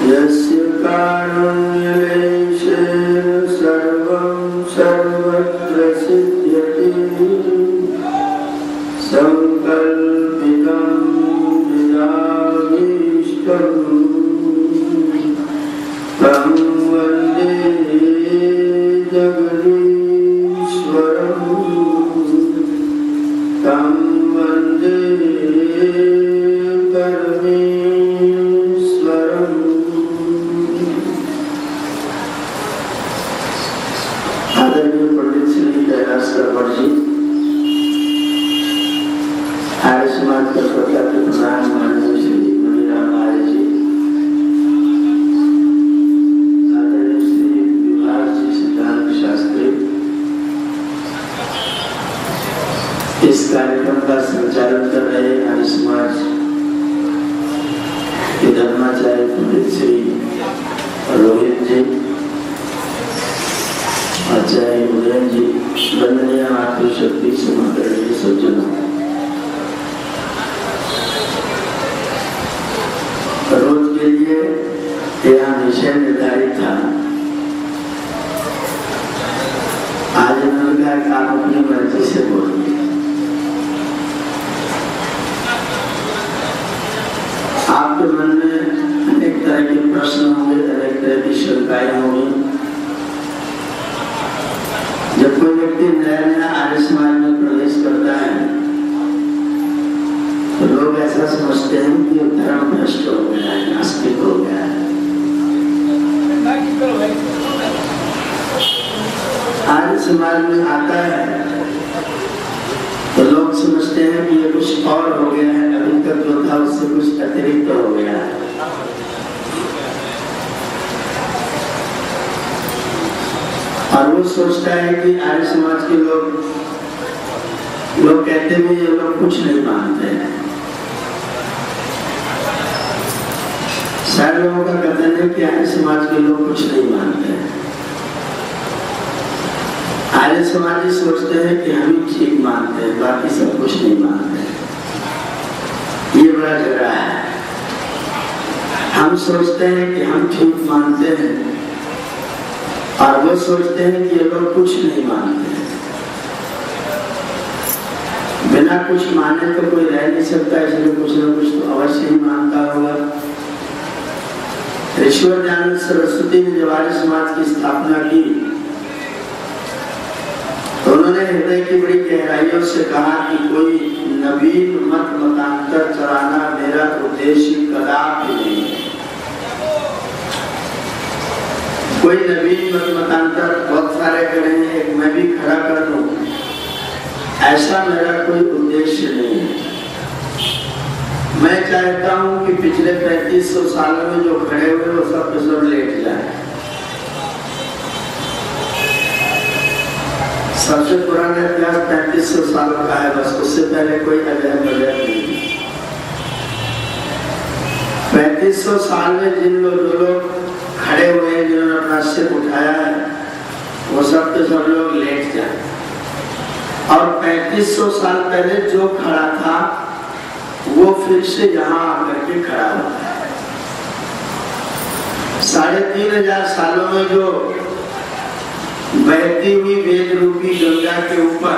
यस्य कारुण्यलेशेन सर्वं सर्वत्र सिद्ध्यति संकल्पितं विदाभीष्टं तं वन्दे जगदीश्वरं तं वन्दे परमेश्वरम्। आदरणीय पंडित श्री कैलाश सरवर जी, आर्य समाज के प्रख्यात प्रधान माननीय श्री मणिराम आर्य जी, आदरणीय श्री विभाग जी सिद्धांत शास्त्री, इस कार्यक्रम का संचालन कर रहे आर्य समाज के धर्माचार्य पंडित श्री रोहित जी, आचार्य उदयन जी, वंदनीय मातृशक्ति समादरणीय सज्जनों, रोज के लिए यह विषय निर्धारित था। आज उन्होंने कहा कि आप अपनी मर्जी से बोलिए। आपके मन में अनेक तरह के प्रश्न होंगे, अनेक तरह की शंकाएं होंगी। जब कोई व्यक्ति नया नया आर्य समाज में प्रवेश करता है तो लोग ऐसा समझते हैं कि धर्म भ्रष्ट हो गया है, नास्तिक हो गया है। आर्य समाज में आता है तो लोग समझते हैं कि ये कुछ और हो गया है, अभी तक जो था उससे कुछ अतिरिक्त हो गया है। और वो सोचता है कि आर्य समाज के लोग कहते हैं ये लोग कुछ नहीं मानते हैं। सारे लोगों का कथन है कि आर्य समाज के लोग कुछ नहीं मानते हैं। आर्य समाजी सोचते हैं कि हम ही ठीक मानते हैं, बाकी सब कुछ नहीं मानते हैं। ये बड़ा झगड़ा है। हम सोचते हैं कि हम ठीक मानते हैं और वो सोचते हैं कि ये लोग कुछ नहीं मानते हैं। बिना कुछ माने तो कोई रह नहीं सकता, इसलिए कुछ ना कुछ तो अवश्य ही मानता होगा। ईश्वर दयानंद सरस्वती ने जब आर्य समाज की स्थापना की तो उन्होंने हृदय की बड़ी गहराइयों से कहा कि कोई नवीन मत मतांतर चलाना मेरा उद्देश्य कदापि नहीं है। कोई नवीन मत मतांतर बहुत सारे करेंगे, एक मैं भी खड़ा कर दूं, ऐसा मेरा कोई उद्देश्य नहीं है। मैं चाहता हूं कि पिछले 3500 सालों में जो खड़े हुए वो सब के सब लेट जाए। सबसे पुराना इतिहास 3500 सालों का है, बस उससे पहले कोई अजय बजय नहीं। 3500 साल में जिन लोग खड़े हुए हैं, जिन्होंने अपना सिर उठाया है, वो सब के सब लोग लेट जाए। और 3500 साल पहले जो खड़ा था वो फिर से यहाँ आकर के खड़ा होता है। 3500 सालों में जो बहती हुई वेद रूपी गंगा के ऊपर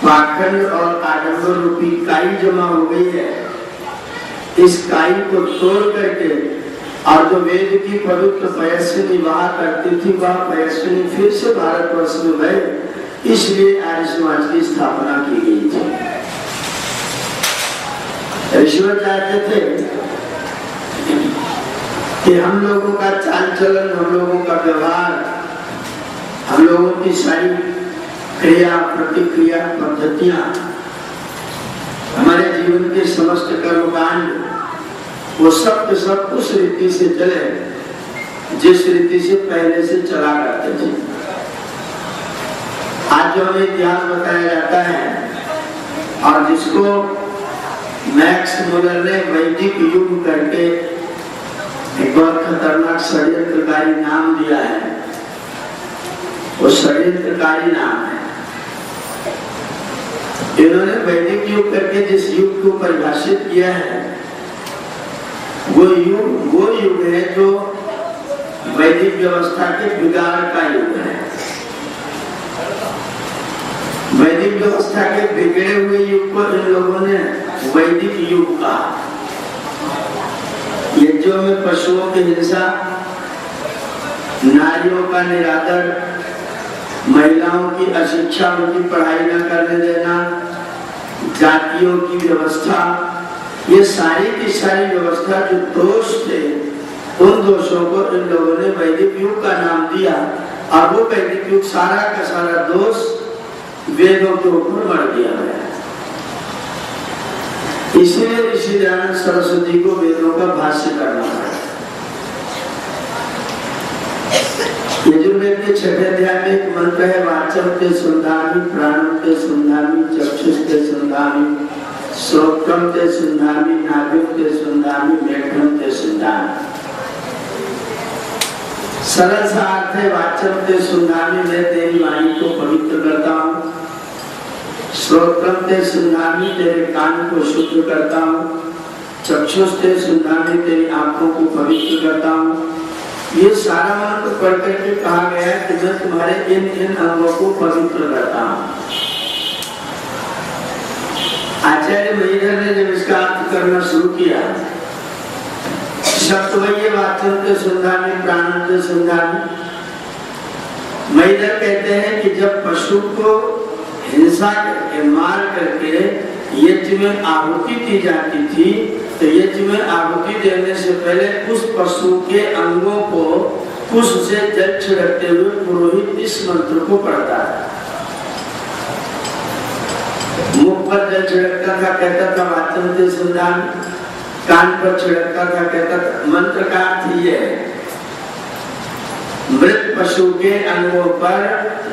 पाखंड और आडंबर रूपी काई जमा हो गई है, इस काई को तोड़ करके और जो वेद की पवित्र पयस्विनी वहा करती थी, वह पयस्विनी फिर से भारतवर्ष में गए, इसलिए आर्य समाज की स्थापना की गई थी। ईश्वर चाहते थे कि हम लोगों का चाल चलन, हम लोगों का व्यवहार, हम लोगों की सारी क्रिया प्रतिक्रिया पद्धतियां, हमारे जीवन के समस्त कर्मकांड, वो सब के सब उस रीति से चले जिस रीति से पहले से चला करते थे। आज जो हमें इतिहास बताया जाता है और जिसको मैक्स मुलर ने वैदिक युग करके एक बहुत खतरनाक षड्यंत्रकारी नाम दिया है, वो षड्यंत्रकारी नाम है। इन्होंने वैदिक युग करके जिस युग को परिभाषित किया है वो युग है जो वैदिक व्यवस्था के बिगाड़ का युग है। वैदिक व्यवस्था के बिगड़े हुए युग को इन लोगों ने वैदिक युग कहा। यज्ञों में पशुओं की हिंसा, नारियों का निरादर, महिलाओं की अशिक्षा, उनकी पढ़ाई न करने देना, जातियों की व्यवस्था, ये सारी की सारी व्यवस्था जो दोष थे, उन दोषों को इन लोगों ने वैदिक युग का नाम दिया। और वो वैदिक युग सारा का सारा दोष वेदों के ऊपर मर दिया गया। इसलिए ऋषि दयानंद सरस्वती को वेदों का भाष्य करना पड़ा। यजुर्वेद के 6वें अध्याय में एक मंत्र है, वाचम ते सुंधामि, प्राणम ते सुंधामि, चक्षुष ते सुंधामि, श्रोत्रम ते सुंधामि, नाभिम ते सुंधामि, मेघम ते सुंधामि। सरल सा अर्थ है, वाचम ते सुंधामि, मैं तेरी वाणी को पवित्र करता हूँ। श्रोत्रम ते सुंधामि, तेरे कान को शुद्ध करता हूँ। चक्षुष ते सुंधामि, तेरी आंखों को पवित्र करता हूँ। ये सारा मंत्र पढ़ करके कहा गया है कि मैं तुम्हारे इन इन अंगों को पवित्र करता हूँ। आचार्य महीधर ने जब इसका अर्थ करना शुरू किया, शब्द वही वाचन के सुंधामि, प्राणन के सुंधामि। महीधर कहते हैं कि जब पशु को हिंसा करके मार करके यज्ञ में आहुति दी जाती थी, तो यज्ञ में आहुति देने से पहले उस पशु के अंगों को कुश से जल छिड़कते हुए पुरोहित इस मंत्र को पढ़ता था। मुख पर जल छिड़कता था, कहता था वाचन ते सुंधामि। कान पर छिड़कता था, कहता था। मंत्र का अर्थ ये है, मृत पशु के अंगों पर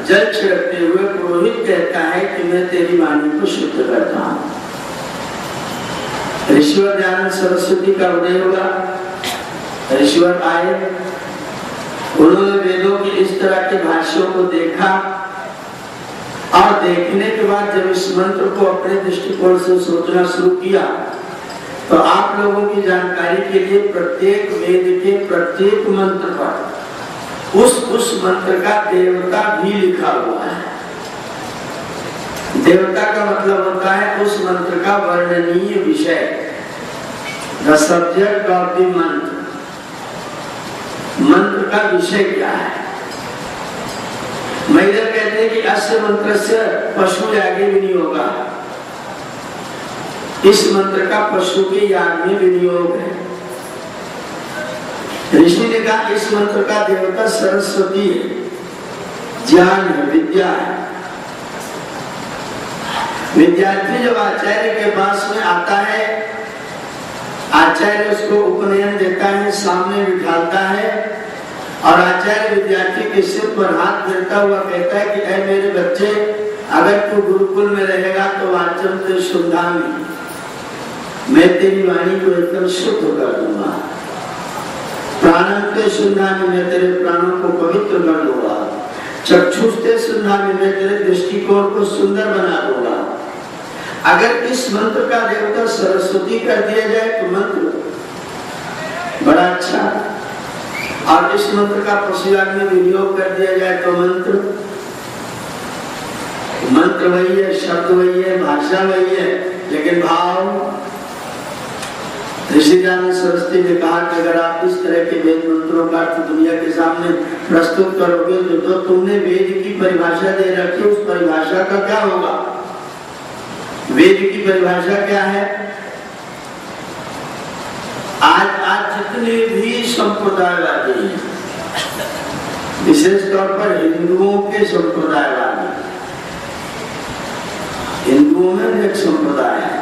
जल छिड़कते हुए पुरोहित कहता है कि मैं तेरी वाणी को शुद्ध करता हूँ। ऋषिवर दयानंद सरस्वती का उदय हुआ। ऋषिवर आए, उन्होंने वेदों के इस तरह के भाष्यों को देखा और देखने के बाद जब इस मंत्र को अपने दृष्टिकोण से सोचना शुरू किया, तो आप लोगों की जानकारी के लिए प्रत्येक वेद के प्रत्येक मंत्र पर उस मंत्र का देवता भी लिखा हुआ है। देवता का मतलब होता है उस मंत्र का वर्णनीय विषय, द सब्जेक्ट ऑफ द मंत्र। मंत्र का विषय क्या है? महीधर कहते हैं कि अस्य मंत्र से पशु याग विनियोग, इस मंत्र का पशु के याग में विनियोग है। ऋषि ने कहा इस मंत्र का देवता सरस्वती है, ज्ञान है, विद्या है। विद्यार्थी जब आचार्य के पास में आता है, आचार्य उसको उपनयन देता है, सामने बिठाता है और आचार्य विद्यार्थी के सिर पर हाथ फेरता हुआ कहता है कि ऐ मेरे बच्चे, अगर तू गुरुकुल में रहेगा तो वाचम ते सुंधामि, मैं तेरी वाणी को एकदम शुद्ध कर दूंगा। प्राणम ते सुंधामि, मैं तेरे प्राणों को पवित्र कर दूंगा। चक्षुष ते सुंधामि, मैं तेरे दृष्टिकोण को सुंदर बना दूंगा। अगर इस मंत्र का देवता सरस्वती कर दिया जाए तो मंत्र बड़ा अच्छा, और इस मंत्र का पशु याग में विनियोग कर दिया जाए तो मंत्र वही है, शब्द वही है, भाषा वही है, लेकिन भाव। ऋषि दयानंद सरस्वती ने कहा कि अगर आप इस तरह के वेद मंत्रों का अर्थ दुनिया के सामने प्रस्तुत करोगे तो जो तुमने वेद की परिभाषा दे रखी उस परिभाषा का क्या होगा? वेद की परिभाषा क्या है? आज जितने भी संप्रदायवादी हैं, विशेष तौर पर हिंदुओं के संप्रदायवादी, हिंदुओं में एक संप्रदाय है,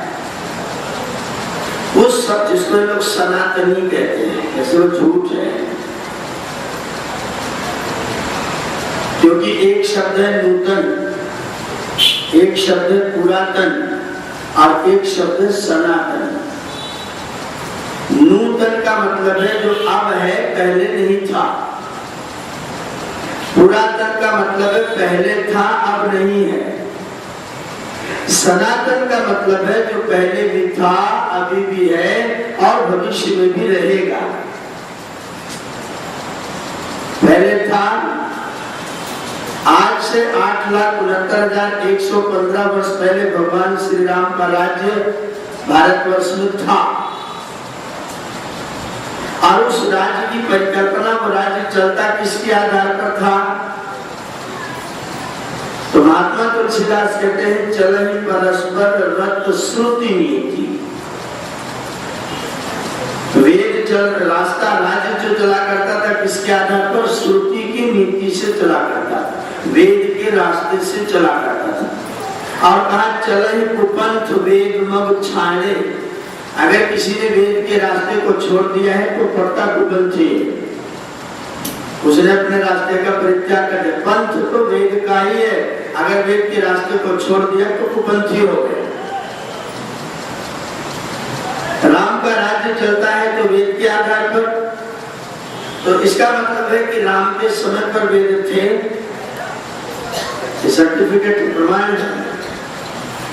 उस सब जिसको लोग सनातनी कहते हैं, ऐसे वो झूठ है। क्योंकि एक शब्द है नूतन, एक शब्द है पुरातन और एक शब्द है सनातन। नूतन का मतलब है जो अब है, पहले नहीं था। पुरातन का मतलब है पहले था, अब नहीं है। सनातन का मतलब है जो पहले भी था, अभी भी है और भविष्य में भी रहेगा। पहले था, आज से 8,69,115 वर्ष पहले भगवान श्री राम का राज्य भारतवर्ष में था और उस राज्य की परिकल्पना, वो राज्य चलता किसके आधार पर था? तो महात्मा तुलसीदास कहते हैं चलहि परस्पर रत श्रुति नीति। वेद चल रास्ता राज्य जो चला करता था किसके आधार पर? श्रुति की नीति से चला करता था, वेद के रास्ते से चला करता था। और कहा चलहि कुपंथ वेद मग छाणे। अगर किसी ने वेद के रास्ते को छोड़ दिया है तो पड़ता कुपंथी, उसने अपने रास्ते का परित्याग कर दिया। पंथ तो वेद का ही है, अगर वेद के रास्ते को छोड़ दिया तो कुपंथी हो गए। राम का राज्य चलता है तो वेद के आधार पर, तो इसका मतलब है कि राम के समय पर वेद थे, सर्टिफिकेट प्रमाण है।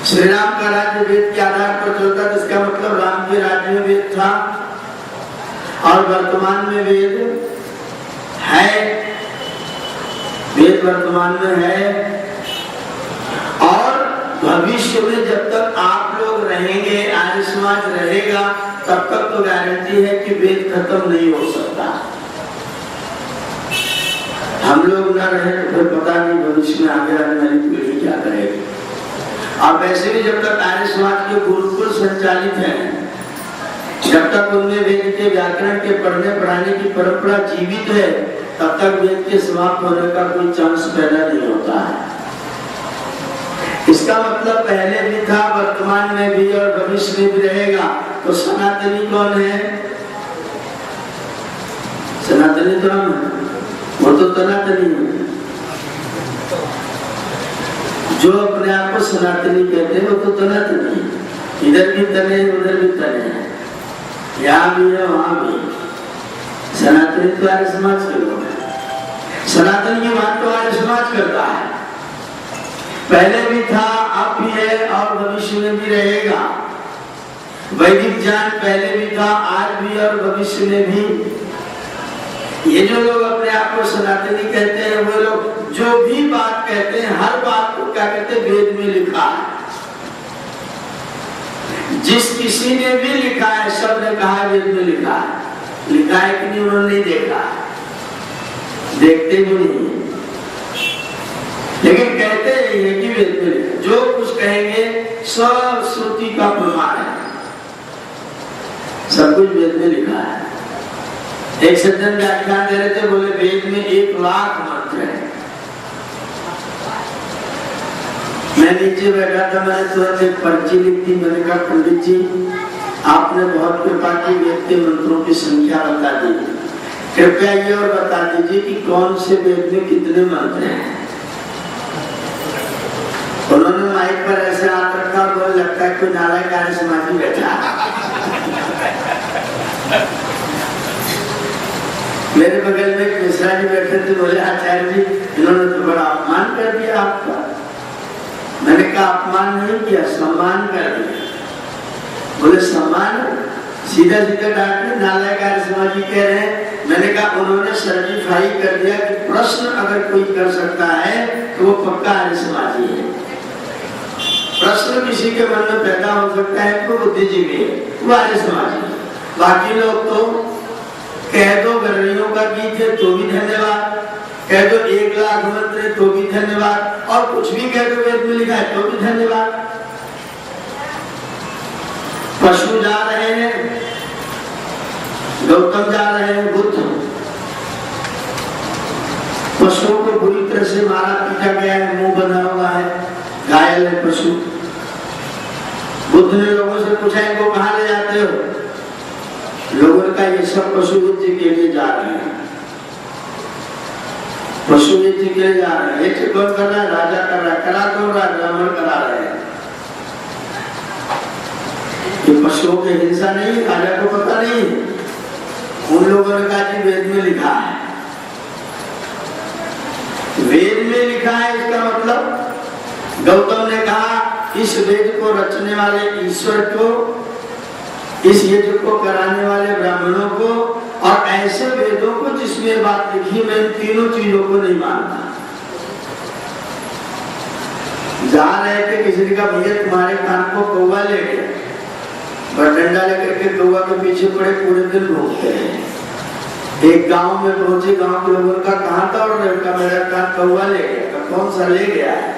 श्री राम का राज्य वेद के आधार पर चलता, तो इसका मतलब राम के राज्य में वेद था और वर्तमान में वेद है, वेद वर्तमान में है। और भविष्य में जब तक आप लोग रहेंगे, आर्य समाज रहेगा, तब तक तो गारंटी है कि वेद खत्म नहीं हो सकता। हम लोग ना रहे तो फिर पता नहीं भविष्य में आगे आने वाली पीढ़ी क्या करेगी। और वैसे भी जब तक आर्य समाज के गुरुकुल संचालित हैं, जब तक उनमें वेद के व्याकरण के पढ़ने पढ़ाने की परंपरा जीवित है, तब तक वेद के समाप्त होने का कोई चांस पैदा नहीं होता है। इसका मतलब पहले भी था, वर्तमान में भी और भविष्य में भी रहेगा। तो सनातनी कौन है? सनातनी तो हम, वो तो सनातनी है। जो अपने आप को सनातनी कहते हैं वो तो सनातनी है। इधर भी तने उधर भी तने है, यहाँ भी है वहां भी। सनातनी तो आर्य समाज के लोग हैं। सनातन की बात तो आर्य समाज करता है, पहले भी था, अब भी है और भविष्य में भी रहेगा। वैदिक ज्ञान पहले भी था, आज भी और भविष्य में भी। ये जो लोग अपने आप को सनातनी कहते हैं, वो लोग जो भी बात कहते हैं, हर बात को क्या कहते हैं? वेद में लिखा है। जिस किसी ने भी लिखा है, सब ने कहा वेद में लिखा है। लिखा है कि नहीं उन्होंने नहीं देखा, देखते भी नहीं, लेकिन कहते हैं कि वेद में लिखा। जो कुछ कहेंगे सब श्रुति का प्रमाण है, सब कुछ वेद में लिखा है। एक सज्जन व्याख्यान दे रहे थे, बोले वेद में 1,00,000 मंत्र है। मैं नीचे बैठा था, मैंने तुरंत एक पर्ची लिख दी। मैंने कहा पंडित जी आपने बहुत कृपा की, वेद के मंत्रों की संख्या बता दी, कृपया ये और बता दीजिए कि कौन से वेद में कितने मंत्र हैं। उन्होंने माइक पर ऐसे हाथ रखा, बोले लगता है कोई नारायण आर्य समाजी बैठा। मेरे बगल में एक मिश्रा जी बैठे थे, बोले आचार्य जी इन्होंने तो बड़ा अपमान कर दिया आपका। मैंने कहा अपमान नहीं किया, सम्मान कर दिया। बोले सम्मान? सीधा सीधा डांटे, नालायक आर्य समाजी कह रहे हैं। मैंने कहा उन्होंने सर्टिफाई कर दिया कि प्रश्न अगर कोई कर सकता है तो वो पक्का आर्य समाजी है। प्रश्न किसी के मन में पैदा हो सकता है तो बुद्धिजीवी है, वो आर्य समाजी है। बाकी लोग तो कह दो गर्मियों का गीत है तो भी धन्यवाद, कह दो 1,00,000 मंत्र है तो भी धन्यवाद, और कुछ भी कह दो वेद में लिखा है तो भी धन्यवाद। पशु जा रहे हैं, गौतम जा रहे हैं, बुद्ध, पशुओं को बुरी तरह से मारा पीटा गया है, मुंह बना हुआ है, घायल है पशु। बुद्ध ने लोगों से पूछा इनको कहाँ ले जाते हो? लोगों ने कहा ये सब पशु युद्ध के लिए जा रहे हैं, पशु युद्ध के लिए जा रहे हैं। ये कौन कर रहा है? राजा कर रहा है। करा कौन रहा है? ब्राह्मण करा रहे हैं। ये पशुओं की हिंसा नहीं, राजा को पता नहीं। उन लोगों ने कहा कि वेद में लिखा है। वेद में लिखा है इसका मतलब गौतम ने कहा इस वेद को रचने वाले ईश्वर को, इस यज्ञ को कराने वाले ब्राह्मणों को, और ऐसे वेदों को जिसमें बात लिखी, मैं इन तीनों चीजों को नहीं मानता। जा रहे थे, किसी ने कहा भैया तुम्हारे कान को कौवा ले गया, बस डंडा लेकर के कौवा के पीछे पड़े, पूरे दिन घूमते हैं। एक गांव में पहुंचे, गांव के लोगों का कहाँ था, और लड़का मेरा कान कौवा ले गया। कौन सा ले गया है?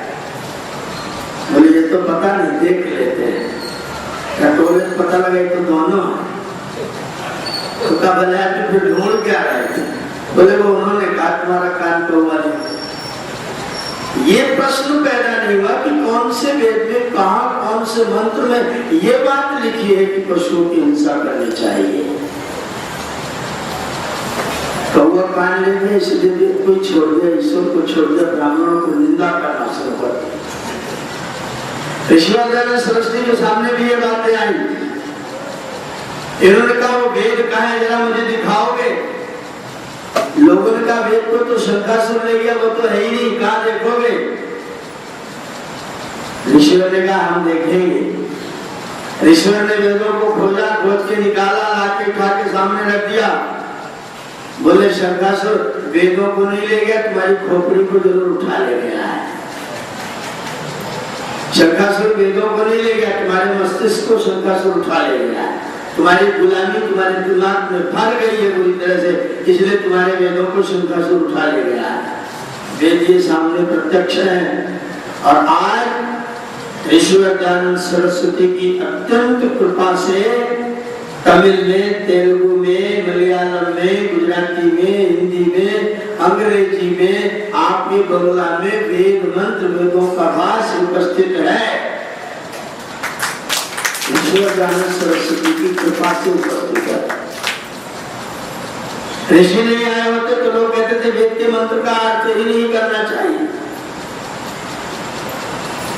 बोले ये तो पता नहीं, देख लेते हैं। टोले पता लगा तो दोनों है, तो कहा भले तो फिर ढूंढ क्या रहे थे? बोले वो उन्होंने कहा तुम्हारा कान कौवा नहीं। ये प्रश्न पैदा नहीं हुआ कि कौन से वेद में कहा, कौन से मंत्र में ये बात लिखी है कि पशुओं की हिंसा करनी चाहिए। कौवा कान ले गए, इसलिए वेद को छोड़ दिया, ईश्वर को छोड़ दिया, ब्राह्मणों को निंदा करना शुरू कर दिया। ऋषिवर्धन सरस्वती के सामने भी ये बातें आई। इन्होंने कहा वो वेद कहाँ है, जरा मुझे दिखाओगे। लोगों ने कहा वेद को तो शंकासुर ले गया, वो तो है ही नहीं, कहाँ देखोगे? ऋषिवर ने कहा हम देखेंगे। ऋषिवर ने वेदों को खोजा, खोज के निकाला, लाके उठा के सामने रख दिया। बोले शंकासुर वेदों को नहीं ले गया, तुम्हारी खोपड़ी को जरूर उठा ले गया है। शंकासुर वेदों को नहीं ले गया, तुम्हारे मस्तिष्क को शंकासुर उठा ले गया है। तुम्हारी गुलामी तुम्हारे दिमाग में फर गई है बुरी तरह से, इसलिए तुम्हारे वेदों को शंकासुर उठा ले गया है। वेद ये सामने प्रत्यक्ष है। और आज ऋषिवर्धन सरस्वती की अत्यंत कृपा से तमिल में, तेलुगु में, मलयालम में, गुजराती में, हिंदी में, अंग्रेजी में, आपके बंगला में वेद मंत्र वेदों का भाष्य उपस्थित है। ऋषिवर्धन सरस्वती की कृपा से उपस्थित है। ऋषि नहीं आए होते तो लोग कहते थे वेद के मंत्र का अर्थ ही नहीं करना चाहिए।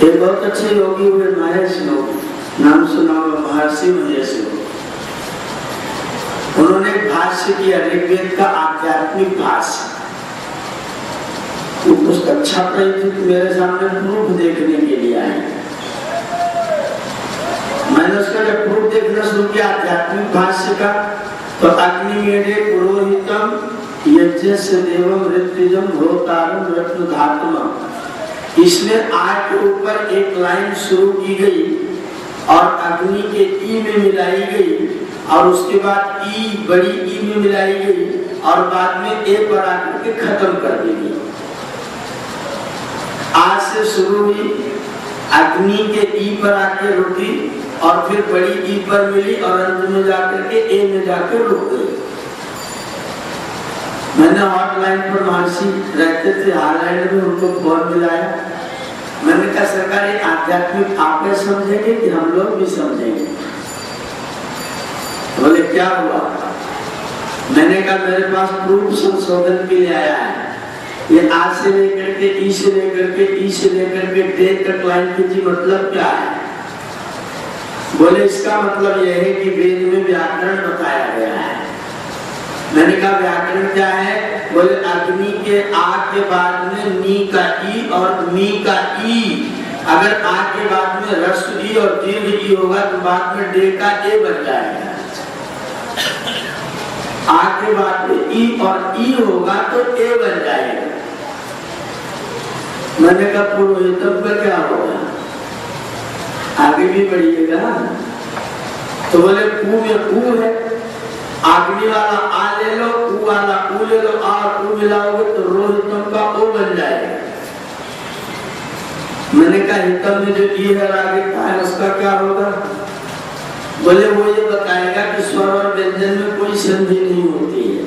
एक बहुत अच्छे योगी हुए महर्षि योगी, नाम सुना होगा, महर्षि महेश योगी। उन्होंने भाष्य किया ऋग्वेद का आध्यात्मिक भाष्य। वो पुस्तक अच्छा पढ़ी थी, मेरे सामने प्रूफ देखने के लिए आए। मैंने उसका जब प्रूफ देखना शुरू किया आध्यात्मिक भाष्य का, तो अग्निमेढ़े पुरोहितम यज्ञस्य देवम ऋत्विजम होतारम रत्नधात्मम, इसमें आग के ऊपर एक लाइन शुरू की गई और अग्नि के ई में मिलाई गई, और उसके बाद ई बड़ी ई में मिलाई गई, और बाद में ए पर आकर के खत्म कर दी गई। आज से शुरू हुई, अग्नि के ई पर आके रुकी, और फिर बड़ी ई पर मिली, और अंत में जाकर के ए में जाकर रुक गई। मैंने हॉटलाइन पर महर्षि रहते थे हाईलैंड में, उनको फोन मिलाया। मैंने कहा सरकार ये आध्यात्मिक आप समझेंगे कि हम लोग भी समझेंगे? बोले क्या हुआ? मैंने कहा मेरे पास प्रूफ संशोधन के लिए आया है। ये आज से लेकर के ई से लेकर के ई से लेकर के डे तक लाइन कीजिए, मतलब क्या है? बोले इसका मतलब यह है कि वेद में व्याकरण बताया गया है। मैंने कहा व्याकरण क्या है? बोले अग्नि के आ के बाद में नी का ई और मी का ई, अगर आ के बाद में ह्रस्व ई और दीर्घ ई होगा तो बाद में डे का ए बन जाएगा। आ के बाद में ई और ई होगा तो ए बन जाएगा। मैंने कहा पुरोहितम का क्या होगा? आगे भी बढ़िएगा। तो बोले ऊ में ऊ है, अग्नि वाला आ ले लो, ऊ वाला ऊ ले लो, आ और ऊ मिलाओगे तो रोहितम का ओ बन जाएगा। मैंने कहा हितम में जो ई है आगे का है उसका क्या होगा? बोले वो ये बताएगा कि स्वर और व्यंजन में कोई संधि नहीं होती है।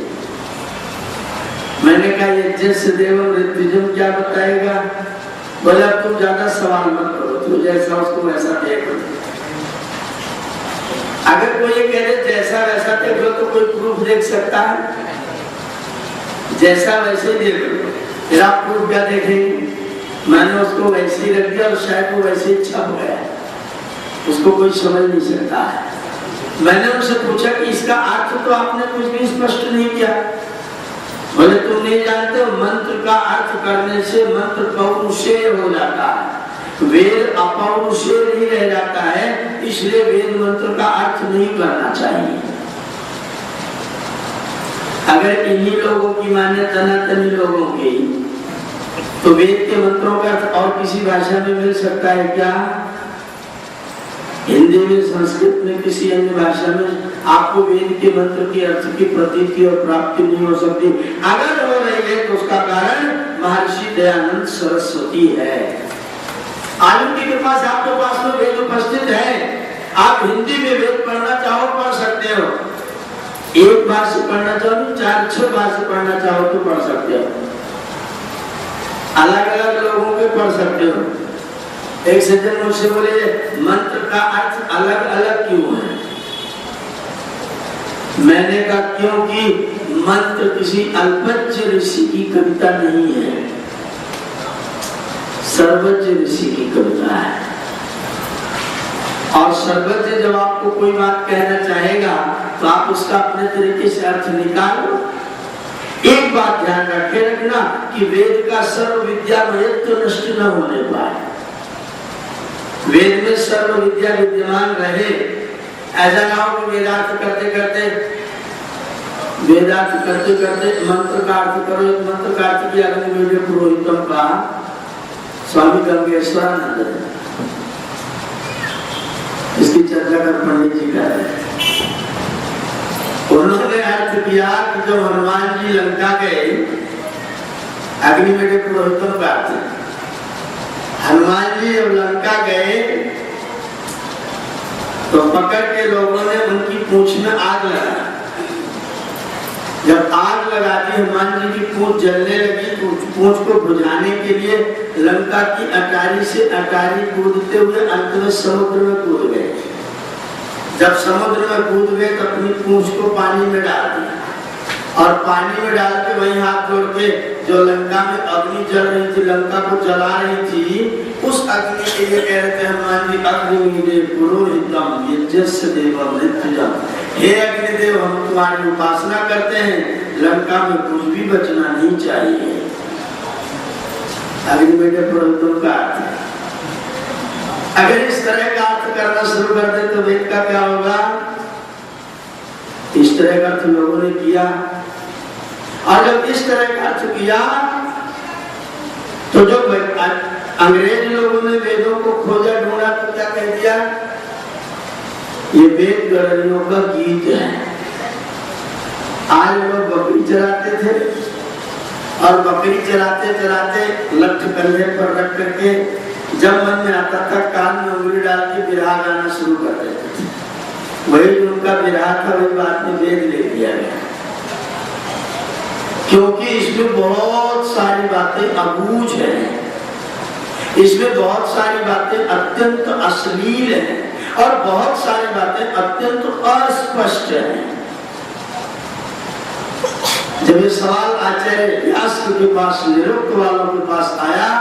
मैंने कहा यज्ञस्य देवम ऋत्विजम क्या बताएगा? बोले अब तुम ज्यादा सवाल मत करो, तुम जैसा उसको वैसा देखो। अगर कोई ये कह दे जैसा वैसा देख लो तो कोई प्रूफ देख सकता है? जैसा वैसे देख लो, फिर आप प्रूफ क्या देखेंगे? मैंने उसको वैसे ही रख दिया और शायद वो वैसे ही छप गया, उसको कोई समझ नहीं सकता है। मैंने उनसे पूछा कि इसका अर्थ तो आपने कुछ भी स्पष्ट नहीं किया। बोले तुम नहीं जानते हो, मंत्र का अर्थ करने से मंत्र पौरुषेय हो जाता है। वेद अपौरुषेय नहीं रह जाता है, इसलिए वेद मंत्र का अर्थ नहीं करना चाहिए। अगर इन्हीं लोगों की माने सनातनी लोगों की, तो वेद के मंत्रों का अर्थ और किसी भाषा में मिल सकता है क्या? हिंदी में, संस्कृत में, किसी अन्य भाषा में आपको वेद के मंत्र के अर्थ की प्रतीति और प्राप्ति नहीं हो सकती। अगर हो रही है तो उसका कारण महर्षि दयानंद सरस्वती है। आज उनकी कृपा से आपके पास में वेद उपस्थित है। आप हिंदी में वेद पढ़ना चाहो पढ़ सकते हो, एक बार से पढ़ना चाहो, 4-6 बार से पढ़ना चाहो तो पढ़ सकते हो, अलग अलग लोगों के पढ़ सकते हो। एक सज्जन मुझसे बोले मंत्र का अर्थ अलग अलग क्यों है? मैंने कहा क्योंकि मंत्र किसी अल्पज्य ऋषि की कविता नहीं है, सर्वज्ञ ऋषि की कविता है। और सर्वज्ञ जब आपको कोई बात कहना चाहेगा तो आप उसका अपने तरीके से अर्थ निकालो। एक बात ध्यान रखना कि वेद का सर्व विद्या महत्व नष्ट न होने पाए, वेद में सर्व विद्या विद्यमान रहे। ऐसा ना हो कि वेदार्थ करते करते मंत्र का अर्थ करो। एक मंत्र का अर्थ किया मेरे पुरोहितम का स्वामी गंगेश्वरानंद ने, इसकी चर्चा कर पंडित जी कर रहे हैं। उन्होंने अर्थ किया कि जब हनुमान जी लंका गए, अग्नि में पुरोहितम का अर्थ, हनुमान जी जब लंका गए तो पकड़ के लोगों ने उनकी पूंछ में आग लगा। जब आग लगा दी, हनुमान जी की पूंछ जलने लगी, तो पूंछ को बुझाने के लिए लंका की अटारी से अटारी कूदते हुए अंत में समुद्र में कूद गए। जब समुद्र में कूद गए तो अपनी पूंछ को पानी में डाल दिया, और पानी में डाल के वहीं हाथ जोड़ के जो लंका में अग्नि जल रही थी, लंका को जला रही थी, उस अग्नि के लिए कह रहे थे हनुमान जी, अग्निदेव पुरोहितम यज्ञस्य देवम नित्यम, हे अग्निदेव हम तुम्हारी उपासना करते हैं, लंका में कुछ भी बचना नहीं चाहिए। अग्निदेव पुरोहितम का अर्थ, अगर इस तरह का अर्थ करना शुरू कर दे तो वेद का क्या होगा? इस तरह का अर्थ लोगों ने किया, और जब इस तरह का अर्थ किया तो जो अंग्रेज लोगों ने वेदों को खोजा ढूंढा तो क्या कह दिया? ये वेद गणरियों का गीत है। आज लोग बकरी चराते थे, और बकरी चराते चराते लठ कंधे पर रख करके जब मन में आता था कान में उंगली डाल के बिरहा गाना शुरू कर देते थे। वही उनका विराह था, वही बात में वेद ले लिया गया, क्योंकि इसमें बहुत सारी बातें अबूझ हैं, इसमें बहुत सारी बातें अत्यंत अश्लील हैं, और बहुत सारी बातें अत्यंत अस्पष्ट हैं। जब ये सवाल आचार्य व्यास के पास, निरुक्त वालों के पास आया,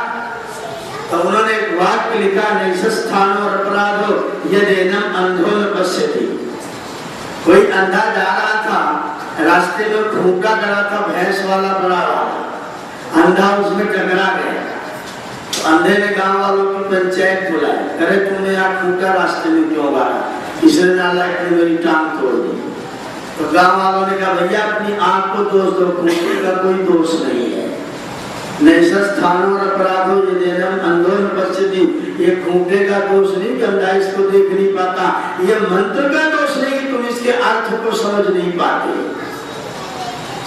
तो उन्होंने एक वाक्य लिखा, नैषस्थानो और अपराधो यदेनम अंधो न पश्यति। कोई अंधा जा रहा था, रास्ते में खूंटा खड़ा था, भैंस वाला बड़ा वाला, अंधा उसमें टकरा गया। तो अंधे ने गांव वालों की पंचायत बुलाई, करे तुमने यहाँ खूंटा रास्ते में क्यों गाड़ा? इसने नालायक ने मेरी टांग तोड़ दी। तो गांव वालों ने कहा, भैया अपनी आंख को दोष दो, खूंटे का कोई दोष नहीं है। नैषस्थानो और अपराधो यदेनम अंधो न पश्यति, ये खूंटे का दोष नहीं कि अंधा इसको देख नहीं पाता, ये मंत्र का दोष नहीं कि तुम इसके अर्थ को समझ नहीं पाते।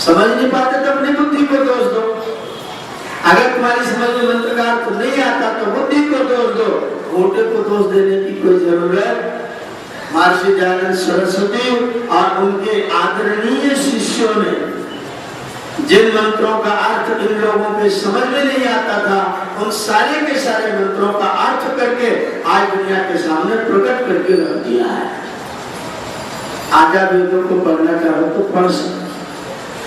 समझ नहीं पाते तो अपनी बुद्धि को दोष दो। अगर तुम्हारी समझ में मंत्र का अर्थ नहीं आता तो बुद्धि को दोष दो, खूंटे को दोष देने की कोई जरूरत। महर्षि दयानंद सरस्वती और उनके आदरणीय शिष्यों ने जिन मंत्रों का अर्थ इन लोगों के समझ में नहीं आता था, उन सारे के सारे मंत्रों का अर्थ करके आज दुनिया के सामने प्रकट करके रख दिया है। आजा वेदों को पढ़ना चाहो तो पढ़ सकते,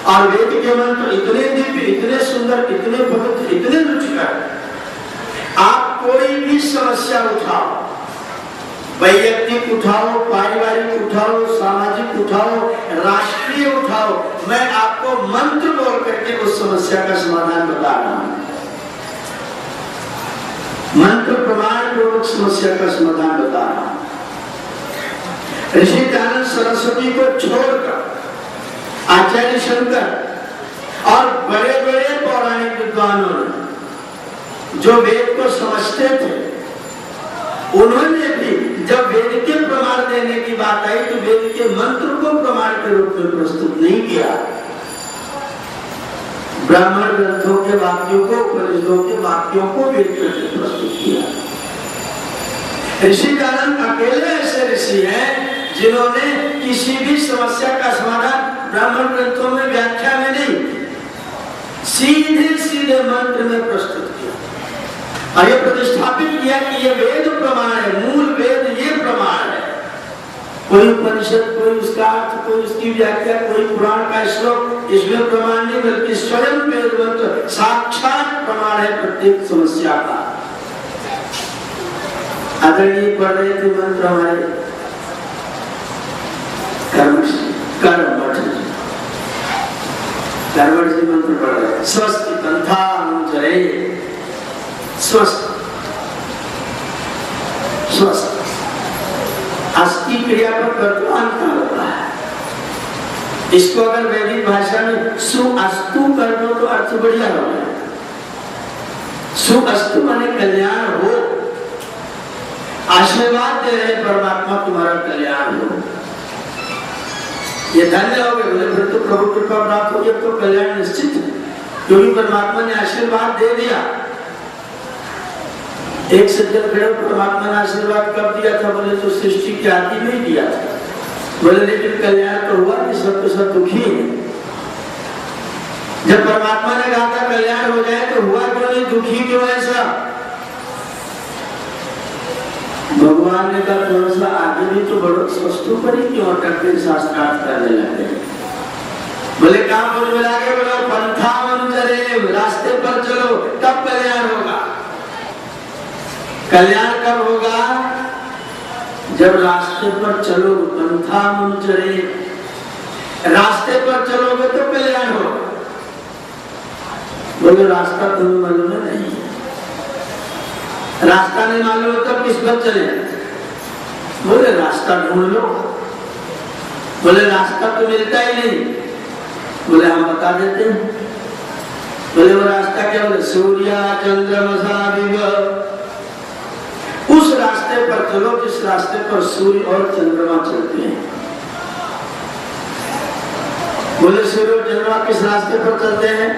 और वेद के मंत्र इतने दिव्य, इतने सुंदर, इतने पवित्र, इतने रुचिकर। आप कोई भी समस्या उठाओ, वैयक्तिक उठाओ, पारिवारिक उठाओ, सामाजिक उठाओ, राष्ट्रीय उठाओ, मैं आपको मंत्र बोल करके उस समस्या का समाधान बता रहा हूं। मंत्र प्रमाण पूर्वक समस्या का समाधान बता रहा हूं। ऋषि दयानंद सरस्वती को छोड़कर आचार्य शंकर और बड़े बड़े पौराणिक विद्वानों ने जो वेद को समझते थे, उन्होंने भी जब वेद के प्रमाण देने की बात आई तो वेद के मंत्र को प्रमाण के रूप में प्रस्तुत नहीं किया। ब्राह्मण ग्रंथों के वाक्यों को, उपनिषदों के वाक्यों को वेद करके प्रस्तुत किया। ऋषि दयानंद अकेले ऐसे ऋषि हैं जिन्होंने किसी भी समस्या का समाधान ब्राह्मण ग्रंथों में व्याख्या में नहीं, सीधे सीधे मंत्र में प्रस्तुत किया और ये प्रतिष्ठापित किया कि ये वेद प्रमाण है, मूल वेद ये प्रमाण है। कोई उपनिषद, कोई उसका अर्थ, कोई उसकी व्याख्या, कोई पुराण का श्लोक इसमें प्रमाण नहीं, बल्कि स्वयं वेद मंत्र साक्षात प्रमाण है प्रत्येक समस्या का। आदरणीय पढ़ रहे थे मंत्र हमारे कर्मठ जी मंत्र पढ़ रहे, स्वस्थ पंथानुचरे, स्वस्थ स्वस्थ अस्थि क्रिया पर कर्तवान का होता है। इसको अगर वैदिक भाषा में सुअस्तु कर दो तो अर्थ बढ़िया होगा। सुअस्तु माने कल्याण हो, आशीर्वाद दे रहे परमात्मा तुम्हारा कल्याण हो, ये धन्य हो गए। बोले फिर तो प्रभु कृपा प्राप्त हो गई, तो कल्याण निश्चित है, क्योंकि परमात्मा ने आशीर्वाद दे दिया। एक सज्जन खड़े परमात्मा ने आशीर्वाद कब दिया था? बोले तो सृष्टि के आदि में ही दिया था। बोले लेकिन कल्याण तो हुआ नहीं, सब तो सब दुखी है। जब परमात्मा ने कहा था कल्याण हो जाए तो हुआ क्यों नहीं, दुखी क्यों ऐसा? भगवान ने कहा थोड़ा सा आगे भी तो बढ़ो, स्वस्थों पर ही क्यों अटकते शास्त्रार्थ करने लगे? बोले कहां बोल मिलागे? बोलो पंथानुचरे, रास्ते पर चलो तब कल्याण होगा। कल्याण कब होगा? जब रास्ते पर चलो, पंथानुचरे, रास्ते पर चलोगे तो कल्याण होगा। बोले रास्ता तुम्हें मालूम नहीं, रास्ता नहीं मालूम तो किस पर चले? बोले रास्ता ढूंढ लो। बोले रास्ता तो मिलता ही नहीं। बोले हम बता देते हैं। बोले वो रास्ता क्या? बोले सूर्य चंद्रमसा विव, उस रास्ते पर चलो जिस रास्ते पर सूर्य और चंद्रमा चलते हैं। बोले सूर्य और चंद्रमा किस रास्ते पर चलते हैं?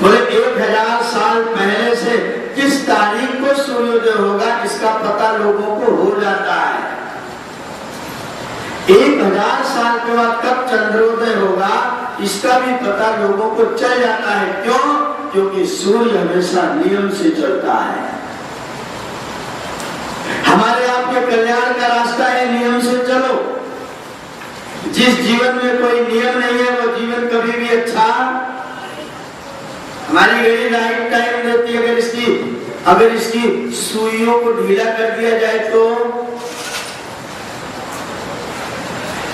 बोले 1000 साल पहले से किस तारीख को सूर्योदय होगा इसका पता लोगों को हो जाता है। 1000 साल के बाद कब चंद्रोदय होगा इसका भी पता लोगों को चल जाता है। क्यों? क्योंकि सूर्य हमेशा नियम से चलता है। हमारे आपके कल्याण का रास्ता है नियम से चलो। जिस जीवन में कोई नियम नहीं है वो जीवन कभी भी अच्छा, हमारी घड़ी राइट टाइम देती है, अगर इसकी सुइयों को ढीला कर दिया जाए तो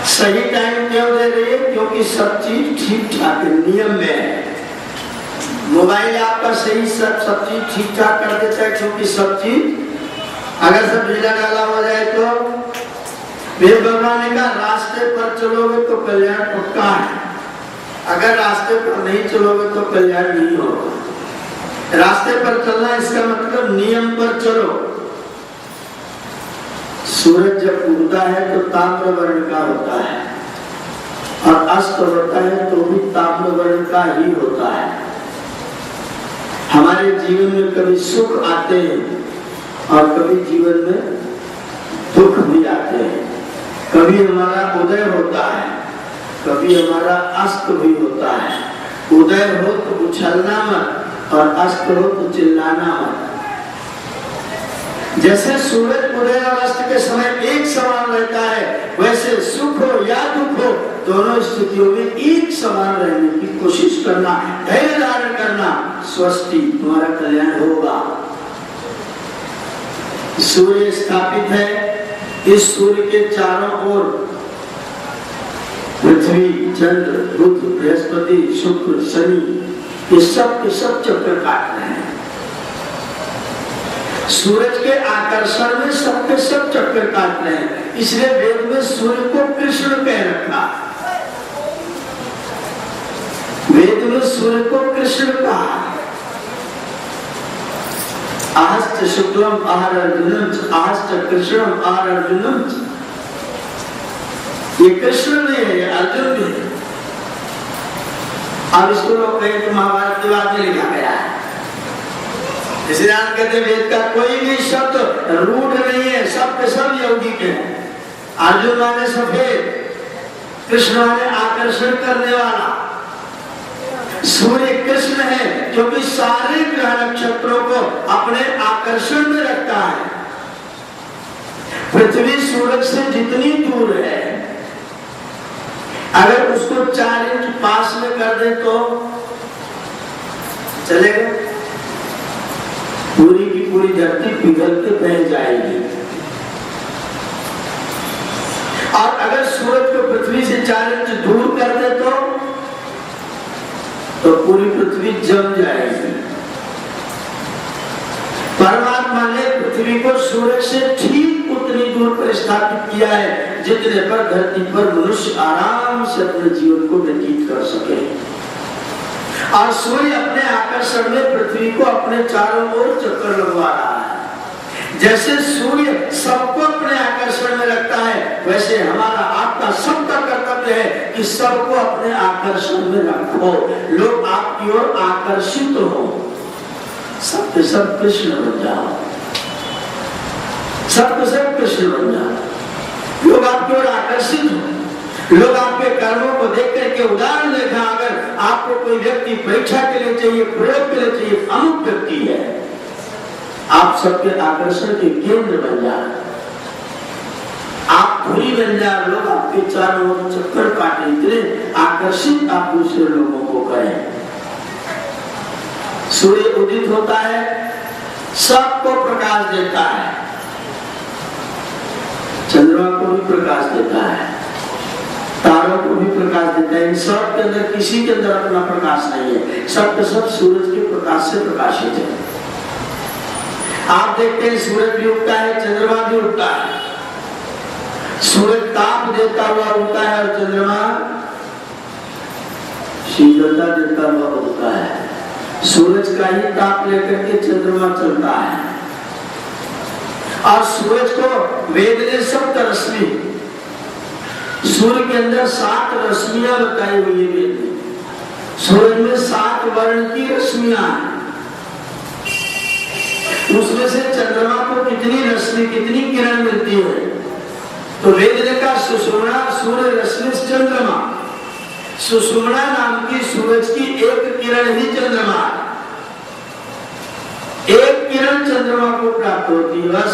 सही टाइम क्यों दे रही है? क्योंकि सब चीज ठीक ठाक नियम में है। मोबाइल आपका सही सब चीज ठीक ठाक कर देता है, क्योंकि सब चीज अगर सब ढीला डाला हो जाए तो वेद भगवान ने कहा रास्ते पर चलोगे तो कल्याण पक्का है, अगर रास्ते पर नहीं चलोगे तो कल्याण नहीं होगा। रास्ते पर चलना इसका मतलब नियम पर चलो। सूरज जब उगता है तो ताम्र वर्ण का होता है और अस्त होता है तो भी ताम्र वर्ण का ही होता है। हमारे जीवन में कभी सुख आते हैं और कभी जीवन में दुख भी आते हैं। कभी हमारा उदय होता है, कभी हमारा अस्त भी होता है। उदय हो तो उछलना मत और अस्त हो तो चिल्लाना मत। जैसे सूरज उदय और अस्त के समय एक समान रहता है, वैसे सुख हो या दुख हो दोनों स्थितियों में एक समान रहने की कोशिश करना, धैर्य धारण करना, स्वस्ति तुम्हारा कल्याण होगा। सूर्य स्थापित है, इस सूर्य के चारों ओर पृथ्वी, चंद्र, बुध, बृहस्पति, शुक्र, शनि ये सब के सब चक्कर काट रहे हैं सूरज के आकर्षण में सब के सब चक्कर काट रहे हैं, इसलिए वेद में सूर्य को कृष्ण कह रखा। वेद में सूर्य को कृष्ण कहा। आश्च शुक्लम आहार अर्जुनम आश्च कृष्णम आहार अर्जुनम। ये कृष्ण नहीं है, ये अर्जुन भी है। अब इसको लोग कहें कि महाभारत के बाद में लिखा गया है, इसलिए आप कहते हैं वेद का कोई भी शब्द रूढ़ नहीं है, सब के सब यौगिक है। अर्जुन माने सफेद, कृष्ण माने आकर्षण करने वाला। सूर्य कृष्ण है क्योंकि सारे ग्रह नक्षत्रों को अपने आकर्षण में रखता है। पृथ्वी सूरज से जितनी दूर है, अगर उसको 4 इंच पास में कर दे तो चलेगा? पूरी की पूरी धरती पिघल के बह जाएगी। और अगर सूरज को पृथ्वी से 4 इंच दूर कर दे तो पूरी पृथ्वी जम जाएगी। परमात्मा ने पृथ्वी को सूरज से ठीक उतनी दूर पर स्थापित किया है जितने पर धरती पर मनुष्य आराम से अपने जीवन को व्यतीत कर सके। और सूर्य अपने आकर्षण में पृथ्वी को अपने चारों ओर चक्कर लगवा रहा है। जैसे सूर्य सबको अपने आकर्षण में रखता है, वैसे हमारा आपका सबका कर्तव्य है कि सबको अपने आकर्षण में रखो, लोग आपकी ओर आकर्षित हो, सबके सब कृष्ण बन जाओ, सबके सब कृष्ण बन जाओ। लोग आपकी ओर आकर्षित हो, लोग आपके कर्मों को देख करके उदाहरण देखा। अगर आपको कोई व्यक्ति परीक्षा के लिए चाहिए, प्रयोग के लिए चाहिए, अमुक व्यक्ति है, आप सबके आकर्षण के केंद्र बन जाए, आप धुरी बन जाए, लोग आपके चारों ओर चक्कर काटे, इतने आकर्षित आप दूसरे लोगों को करें। सूर्य उदित होता है, सबको प्रकाश देता है, चंद्रमा को भी प्रकाश देता है, तारों को भी प्रकाश देता है। इन सब के अंदर किसी के अंदर अपना प्रकाश नहीं है, सब के सब सूरज के प्रकाश से प्रकाशित है। आप देखते हैं सूरज भी उगता है, चंद्रमा भी उगता है। सूरज ताप देता हुआ उगता है और चंद्रमा शीतलता देता हुआ उगता है। सूरज का ही ताप लेकर के चंद्रमा चलता है। और सूरज को वेद ने सप्त रश्मि, सूर्य के अंदर 7 रश्मियां बताई हुई है वेद में। सूरज में 7 वर्ण की रश्मियां हैं। उसमें से चंद्रमा को कितनी रश्मि, कितनी किरण मिलती है? तो वेद ने कहा सुषुम्ना सूर्य रश्मि चंद्रमा। सुषुम्ना नाम की सूरज की एक किरण ही चंद्रमा, एक किरण चंद्रमा को प्राप्त होती है बस।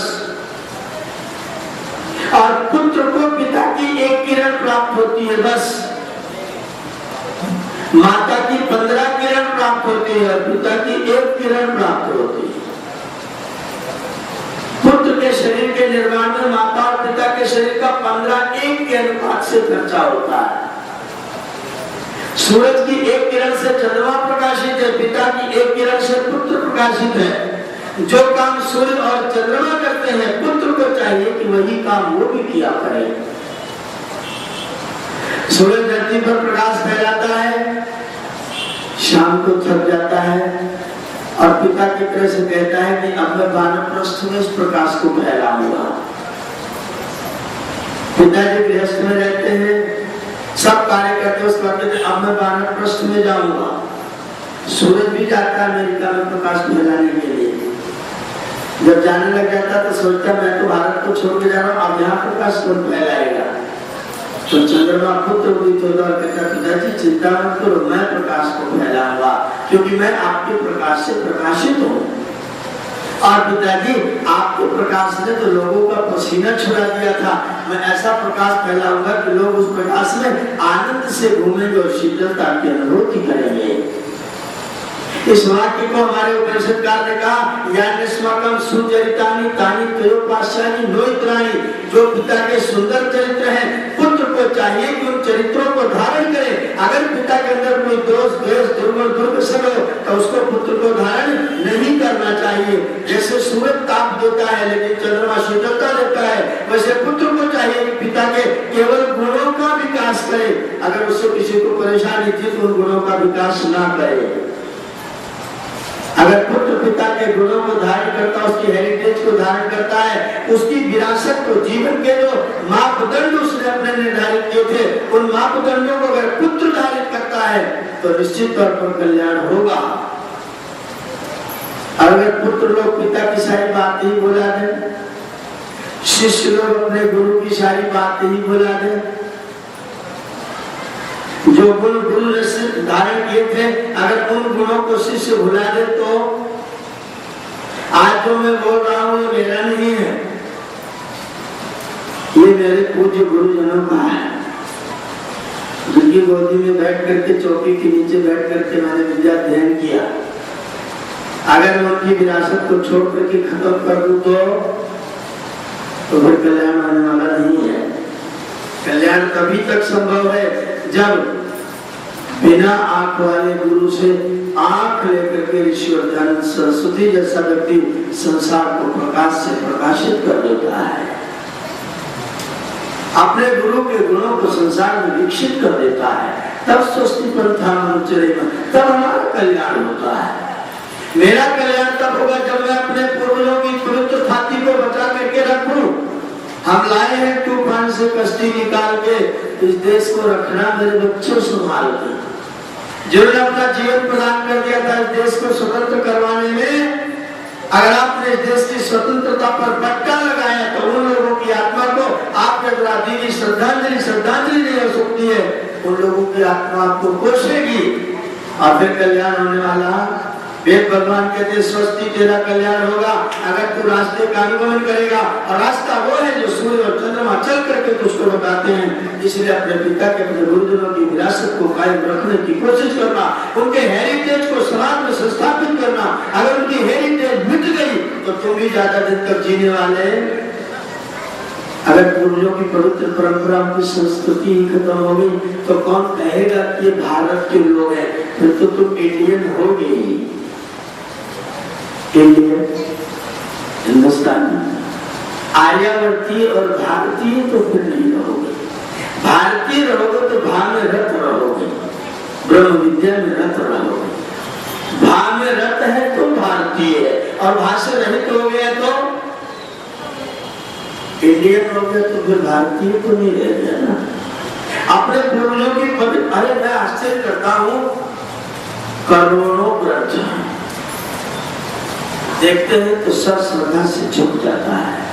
और पुत्र को पिता की एक किरण प्राप्त होती है बस। माता की 15 किरण प्राप्त होती है, पिता की एक किरण प्राप्त होती है। पुत्र के शरीर के निर्माण में माता और पिता के शरीर का 15:1 के अनुपात से खर्चा होता है। सूरज की एक किरण से चंद्रमा प्रकाशित है, पिता की एक किरण से पुत्र प्रकाशित है। जो काम सूर्य और चंद्रमा करते हैं, पुत्र को चाहिए कि वही काम वो भी किया करे। सूरज धरती पर प्रकाश फैलाता है, शाम को थक जाता है और पिता की तरह से कहता है कि अब मैं वानप्रस्थ में इस प्रकाश को फैलाऊंगा। पिताजी गृहस्थ में रहते हैं, सब कार्य करते, उस वक्त अब मैं वानप्रस्थ में जाऊंगा। सूरज भी जाता है अमेरिका में प्रकाश फैलाने के लिए। जब जाने लग जाता तो सोचता मैं तो भारत को छोड़ के जा रहा हूँ, अब यहाँ प्रकाश कौन फैलाएगा? तो चंद्रमा पुत्र उदित होता और कहता पिताजी चिंता मत करो, मैं प्रकाश को फैलाऊंगा क्योंकि मैं आपके प्रकाश से प्रकाशित हूँ। और पिताजी आपके प्रकाश ने तो लोगों का पसीना छुड़ा दिया था, मैं ऐसा प्रकाश फैलाऊंगा कि लोग उस प्रकाश में आनंद से घूमेंगे और शीतलता की अनुभूति करेंगे। इस वाक्य को हमारे उपनिषदकार ने कहा यान्यस्माकं सुचरितानि तानि त्रयोपास्यानि नोइत्राणि। जो पिता के सुंदर चरित्र हैं, पुत्र को चाहिए कि उन चरित्रों को धारण करें। अगर पिता के अंदर कोई दोष द्वेष दुर्गुण दुर्व्यसन हो तो उसको पुत्र को धारण नहीं करना चाहिए। जैसे सूरज ताप देता है लेकिन चंद्रमा शीतलता देता है, वैसे पुत्र को चाहिए कि पिता के केवल गुणों का विकास करे। अगर उससे किसी को परेशानी थी तो उन गुणों का विकास ना करे। अगर पुत्र पिता के गुणों को धारण करता है, उसकी हेरिटेज को धारण करता है, उसकी विरासत को, जीवन के जो मापदंड उसने अपने निर्धारित किए थे उन मापदंडों को अगर पुत्र धारित करता है तो निश्चित तौर पर कल्याण होगा। अगर पुत्र लोग पिता की सारी बात ही बोला दे, शिष्य लोग अपने गुरु की सारी बात ही बोला दे, जो गुण गुरु ने धारण किए थे अगर उन गुणों को शिष्य भुला दे तो आज जो मैं बोल रहा हूं ये मेरा नहीं है, ये मेरे पूज्य गुरुजनों का है, जिनकी गोदी में बैठ करके चौकी के नीचे बैठ करके मैंने विद्या अध्ययन किया। अगर मैं उनकी विरासत को छोड़ करके खत्म कर दूं तो फिर कल्याण आने वाला नहीं है। कल्याण तभी तक संभव है जब बिना आंख वाले गुरु से आंख लेकर के ऋषि और दयानंद सरस्वती जैसा व्यक्ति संसार को प्रकाश से प्रकाशित कर देता है, अपने गुरु के गुणों को संसार में विकसित कर देता है, तब स्वस्ति पंथा मनुचरेम, तब हमारा कल्याण होता है। मेरा कल्याण तब होगा जब मैं अपने पूर्वजों की पवित्र थाती को बचा करके रखूं। हम लाए हैं तूफान से कश्ती निकाल के, इस देश को रखना मेरे बच्चों संभाल के, जिन्होंने अपना जीवन प्रदान कर दिया था इस देश को स्वतंत्र करवाने में। अगर आपने इस देश की स्वतंत्रता पर पट्टा लगाया तो उन लोगों की आत्मा को आपने अगर दी गई श्रद्धांजलि नहीं हो सकती है, उन लोगों की आत्मा आपको कोसेगी और फिर कल्याण होने वाला। वेद भगवान कहते स्वस्ति तेरा कल्याण होगा अगर तू रास्ते का अनुगमन करेगा, और रास्ता वो है जो सूर्य और चंद्रमा चल करके तुझको बताते हैं। इसलिए अपने पिता के, अपने गुरुजनों की विरासत को कायम रखने की कोशिश करना, उनके हेरिटेज को समाज में संस्थापित करना। अगर उनकी हेरिटेज मिट गई तो तुम भी ज्यादा दिन तक जीने वाले। अगर पूर्वजों की पवित्र परंपरा, उनकी संस्कृति ही खत्म हो गई तो कौन कहेगा कि ये भारत के लोग हैं? फिर तो तुम इंडियन हो गई, इंडियन, हिंदुस्तानी, आर्यावर्ती और भारतीय तो फिर नहीं रहोगे। भारतीय रहोगे तो भाव में रत रहोगे, ब्रह्म विद्या में रत रहोगे। भाव में रत है तो भारतीय है, और भाषा रहित हो गया तो इंडियन हो गया, तो फिर भारतीय तो नहीं रह गया ना। अपने पूर्वजों की पवित्र, अरे मैं आश्चर्य करता हूं, करोड़ों ग्रंथ देखते हैं तो सब श्रद्धा से झुक जाता है।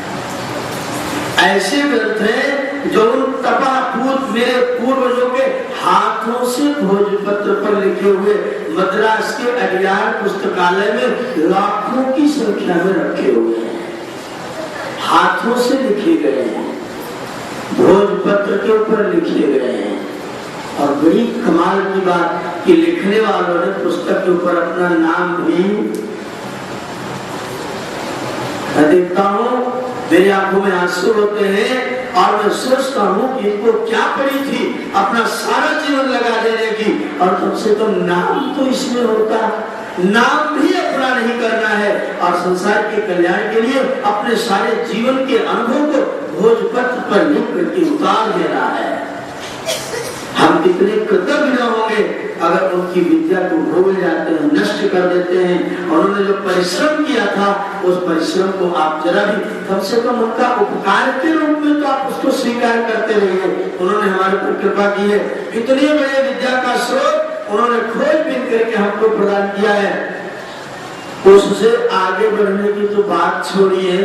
ऐसे ग्रंथ हैं जो उन तपापूत मेरे पूर्वजों के हाथों से भोजपत्र पर लिखे हुए मद्रास के अडियार पुस्तकालय में लाखों की संख्या में रखे हुए हैं, हाथों से लिखे गए हैं, भोजपत्र के ऊपर लिखे गए हैं। और बड़ी कमाल की बात कि लिखने वालों ने पुस्तक के ऊपर अपना नाम भी, मैं देखता हूँ मेरी आंखों में आंसू होते हैं और मैं सोचता हूँ कि इनको क्या पड़ी थी अपना सारा जीवन लगा देने की, और कम से कम नाम तो इसमें होता। नाम भी अपना नहीं करना है और संसार के कल्याण के लिए अपने सारे जीवन के अनुभव को भोजपत्र पर लिख करके उतार देना है। हम कितने कृतज्ञ होंगे अगर उनकी विद्या को भूल जाते हैं, नष्ट कर देते हैं। उन्होंने जो परिश्रम किया था उस परिश्रम को आप जरा भी, कम से कम उनका उपकार के रूप में तो आप उसको स्वीकार करते रहिए। उन्होंने हमारे पर कृपा की है, इतने बड़े विद्या का स्रोत उन्होंने खोजबीन करके हमको प्रदान किया है। उससे आगे बढ़ने की तो बात छोड़िए,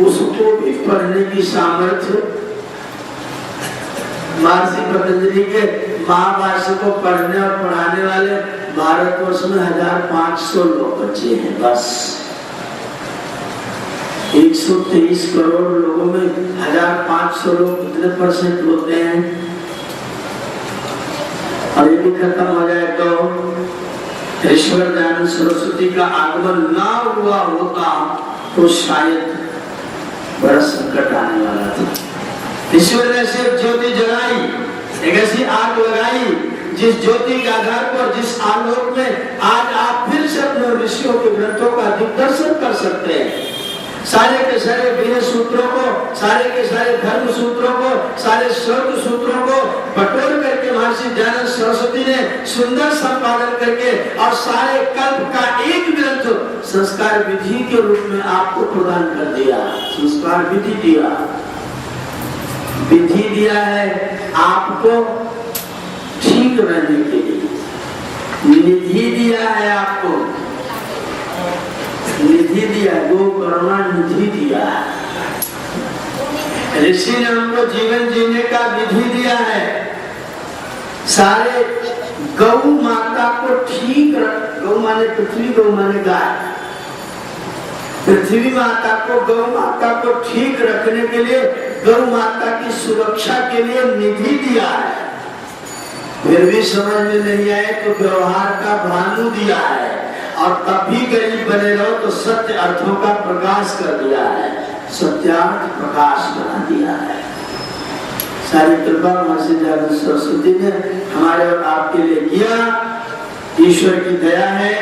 उसको भी पढ़ने की सामर्थ्य महर्षि पतंजलि के महाभाष्य को पढ़ने और पढ़ाने वाले भारतवर्ष में 1500 लोग बचे हैं बस। 123 करोड़ लोगों में 1500 लोग कितने परसेंट होते हैं? और ये भी खत्म हो जाए तो ईश्वर दयानंद सरस्वती का आगमन ना हुआ होता तो शायद बड़ा संकट आने वाला था। ईश्वर ने सिर्फ ज्योति जलाई, एक ऐसी आग लगाई जिस ज्योति के आधार पर, जिस आलोक में आज आप फिर से अपने ऋषियों के ग्रंथों का दिग्दर्शन कर सकते हैं। सारे के सारे वेद सूत्रों को, सारे के सारे धर्म सूत्रों को, सारे स्वर्ग सूत्रों को बटोर करके महर्षि दयानंद सरस्वती ने सुंदर संपादन करके और सारे कल्प का एक ग्रंथ संस्कार विधि के रूप में आपको प्रदान कर दिया। संस्कार विधि दिया, विधि दिया है आपको ठीक रहने के लिए, निधि दिया है आपको, निधि दिया, गो करुणा निधि दिया। ऋषि ने हमको जीवन जीने का विधि दिया है। सारे गौ माता को ठीक रख, गौ माने पृथ्वी, गौ माने गाय, पृथ्वी माता को, गौ माता को ठीक रखने के लिए, गौ माता की सुरक्षा के लिए निधि दिया है। फिर भी समझ में नहीं आए तो व्यवहार का भानु दिया है, और तब भी गरीब बने रहो तो सत्य अर्थों का प्रकाश कर दिया है, सत्यार्थ प्रकाश बना दिया है। सारी कृपा महर्षि दयानंद सरस्वती ने हमारे और आपके लिए किया। ईश्वर की दया है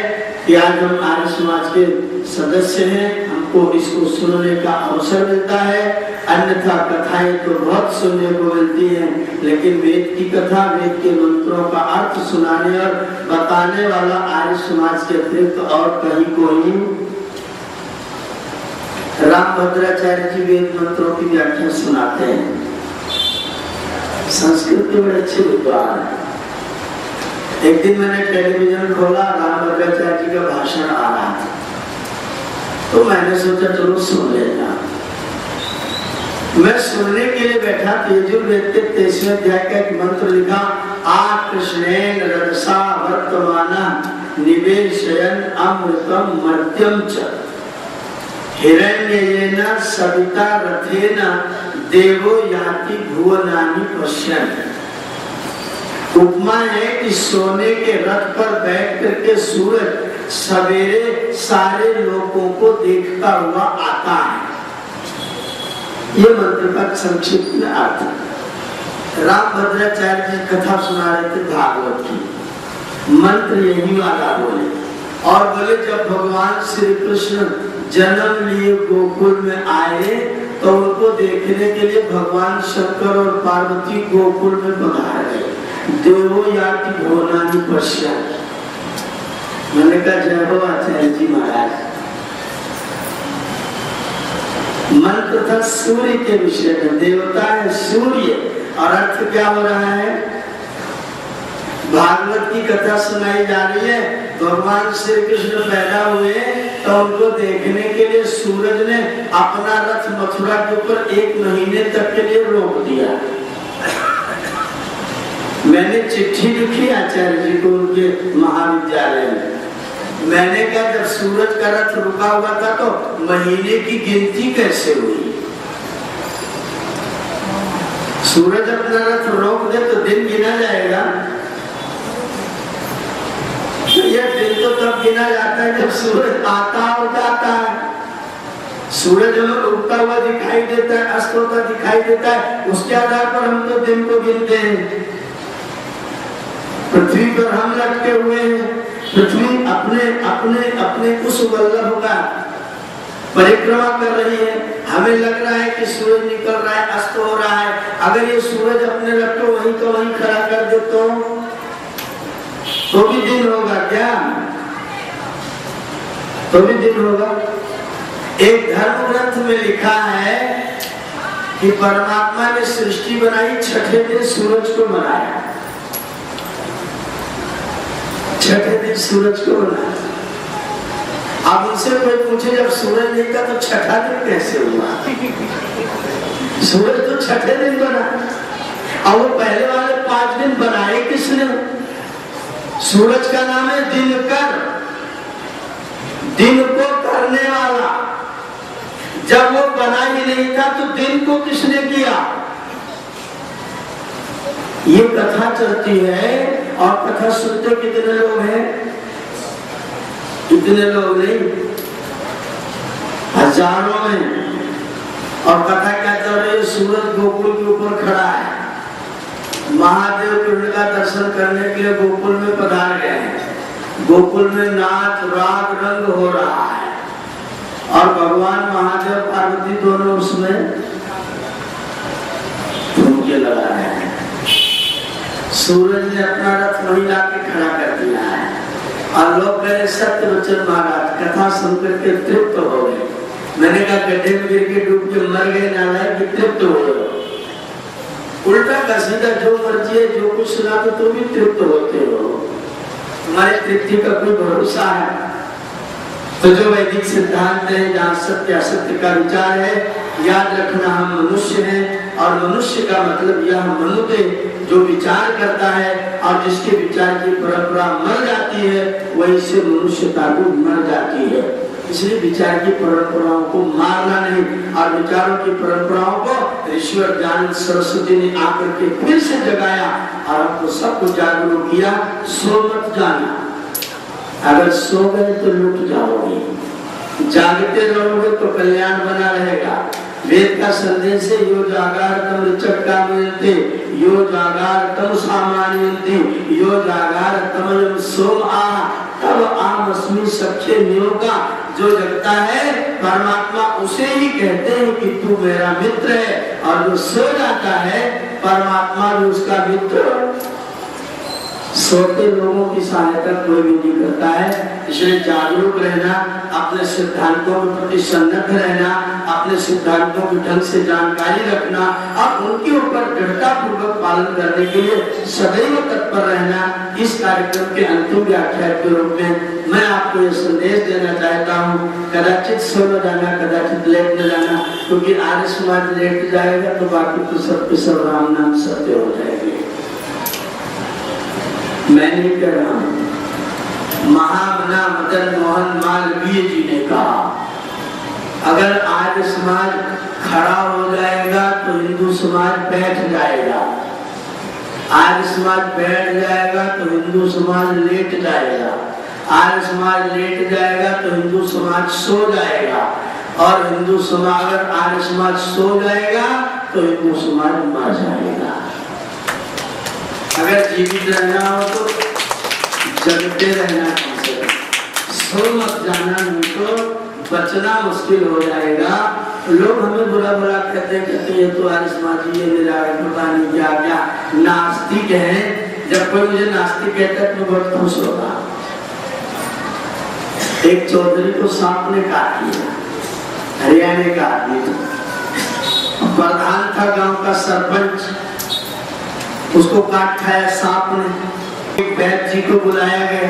कि आज हम आर्य समाज के सदस्य हैं, हमको इसको सुनने का अवसर मिलता है। अन्यथा कथाएं तो बहुत सुनने को मिलती हैं, लेकिन वेद की कथा, वेद के मंत्रों का अर्थ सुनाने और बताने वाला आर्य समाज के अतिरिक्त और कहीं कोई। रामभद्राचार्य जी वेद मंत्रों की व्याख्या सुनाते हैं, संस्कृत के बड़े अच्छे विद्वान हैं। एक दिन मैंने टेलीविजन खोला, रामभद्राचार्य जी का भाषण आ रहा था, तो मैंने सोचा चलो सुन लेना। मैं सुनने के लिए बैठा, यजुर्वेद के 23वें अध्याय का एक मंत्र लिखा, आ कृष्णेन रजसा वर्तमाना निवेशयन् अमृतम मर्त्यम च हिरण्येन सविता रथेन देवो याति भुवनानि पश्यन्। उपमा है कि सोने के रथ पर बैठ करके सूरज सवेरे सारे लोगों को देखता हुआ आता है। ये मंत्र का संक्षिप्त में अर्थ है। रामभद्राचार्य जी कथा सुना रहे थे भागवत की, मंत्र यही वाला बोले, और बोले जब भगवान श्री कृष्ण जन्म लिए गोकुल में आए तो उनको देखने के लिए भगवान शंकर और पार्वती गोकुल में पधारे। देवो याति भुवनानि पश्यन्। मैंने कहा जय हो आचार्य जी महाराज। मंत्र था सूर्य के विषय में, देवता है सूर्य, और अर्थ क्या हो रहा है? भागवत की कथा सुनाई जा रही है। भगवान श्री कृष्ण पैदा हुए तो उनको देखने के लिए सूरज ने अपना रथ मथुरा के ऊपर 1 महीने तक के लिए रोक दिया। मैंने चिट्ठी लिखी आचार्य जी को उनके महाविद्यालय में। मैंने कहा जब सूरज का रथ रुका हुआ था तो महीने की गिनती कैसे हुई? सूरज अपना रथ रोक दे तो दिन गिना जाएगा। यह दिन तो तब गिना जाता है जब सूरज आता और जाता है। सूरज हमें उगता हुआ दिखाई देता है, अस्त होता दिखाई देता है, उसके आधार पर हम तो दिन को गिनते हैं। पृथ्वी पर हम लटके हुए हैं, पृथ्वी अपने अपने अपने उस वल्लभ का परिक्रमा कर रही है। हमें लग रहा है कि सूरज निकल रहा है, अस्त हो रहा है। अगर ये सूरज अपने रखो वहीं तो वहीं खड़ा कर दे तो भी दिन होगा क्या? तो भी दिन होगा। एक धर्म ग्रंथ में लिखा है कि परमात्मा ने सृष्टि बनाई, छठे दिन सूरज को बनाया। छठे दिन सूरज को बनाया। अब उनसे कोई पूछे जब सूरज नहीं था तो छठा दिन कैसे हुआ? सूरज तो छठे दिन बना, और वो पहले वाले 5 दिन बनाए किसने? सूरज का नाम है दिनकर, दिन को करने वाला। जब वो बना ही नहीं था तो दिन को किसने किया? ये कथा चलती है, और कथा सुनते कितने लोग हैं? इतने लोग नहीं, हजारों में। और कथा क्या चल रही है? सूरज गोकुल के ऊपर खड़ा है, महादेव कृष्ण का दर्शन करने के लिए गोकुल में पधार गए हैं। गोकुल में नाच राग रंग हो रहा है और भगवान महादेव पार्वती दोनों उसमें ठुमके लगा रहे हैं। सूरज ने अपना रथ वहीं लाके खड़ा कर दिया है और लोग कहे सत्यवचन महाराज कथा सुनकर के तृप्त हो गए। मैंने कहा गड्ढे में गिर के डूब के मर गए नालायक कि तृप्त हो गए। उल्टा का सीधा जो मर्जी है जो कुछ सुना तो भी तृप्त होते हो। तुम्हारी तृप्ति का कोई भरोसा है? तो जो वैदिक सिद्धांत है जहाँ सत्य असत्य का विचार है, याद रखना हम मनुष्य हैं और मनुष्य का मतलब यह मनुष्य जो विचार करता है और जिसके विचार की परंपरा मर जाती है वही से मनुष्यता को मर जाती है। इसलिए विचार की परंपराओं को मारना नहीं और विचारों की परंपराओं को ईश्वर ज्ञान सरस्वती ने आकर के फिर से जगाया और आपको सबको जागरूक किया। सो मत जाना, अगर सो गए तो लुट जाओगे, जागते रहोगे तो कल्याण बना रहेगा। वेद का संदेश है यो जागार तम ऋचक्का मिलते, यो जागार तम सामान्यन्ति, यो जागार तम सोम आ तब आम अस्मि सख्य नियोगा। जो जगता है परमात्मा उसे ही कहते हैं कि तू मेरा मित्र है और जो सो जाता है परमात्मा भी उसका मित्र। सोते लोगों की सहायता कोई भी नहीं करता है। इसलिए जागरूक रहना, अपने सिद्धांतों के प्रति सन्नद्ध रहना, अपने सिद्धांतों की ढंग से जानकारी रखना और उनके ऊपर दृढ़ता पूर्वक पालन करने के लिए सदैव तत्पर रहना। इस कार्यक्रम के अंतिम व्याख्यान के रूप में मैं आपको यह संदेश देना चाहता हूँ, कदाचित सो न जाना, कदाचित लेट न जाना, क्योंकि आर्य समाज लेट जाएगा तो बाकी तो सबके सब राम नाम सत्य हो जाएंगे। मैं नहीं कह रहा हूं, महामना मदन मोहन मालवीय जी ने कहा अगर आर्य समाज खड़ा हो जाएगा तो हिंदू समाज बैठ जाएगा, आर्य समाज बैठ जाएगा तो हिंदू समाज लेट जाएगा, आर्य समाज लेट जाएगा तो हिंदू समाज सो जाएगा और हिंदू समाज अगर आर्य समाज सो जाएगा तो हिंदू समाज मर जाएगा। अगर जीवित रहना हो तो जगते रहना चाहिए, सो मत जाना, नहीं तो बचना मुश्किल हो जाएगा। लोग हमें बुरा बुरा कहते हैं ये तो आर्य समाजी ये मेरा पता नहीं क्या क्या नास्तिक है। जब कोई मुझे नास्तिक कहता है तो बहुत खुश होगा। एक चौधरी को सांप ने काट लिया, हरियाणा का आदमी था, प्रधान था गांव का सरपंच, उसको काट खाया सांप ने। एक वैद्य जी को बुलाया गया,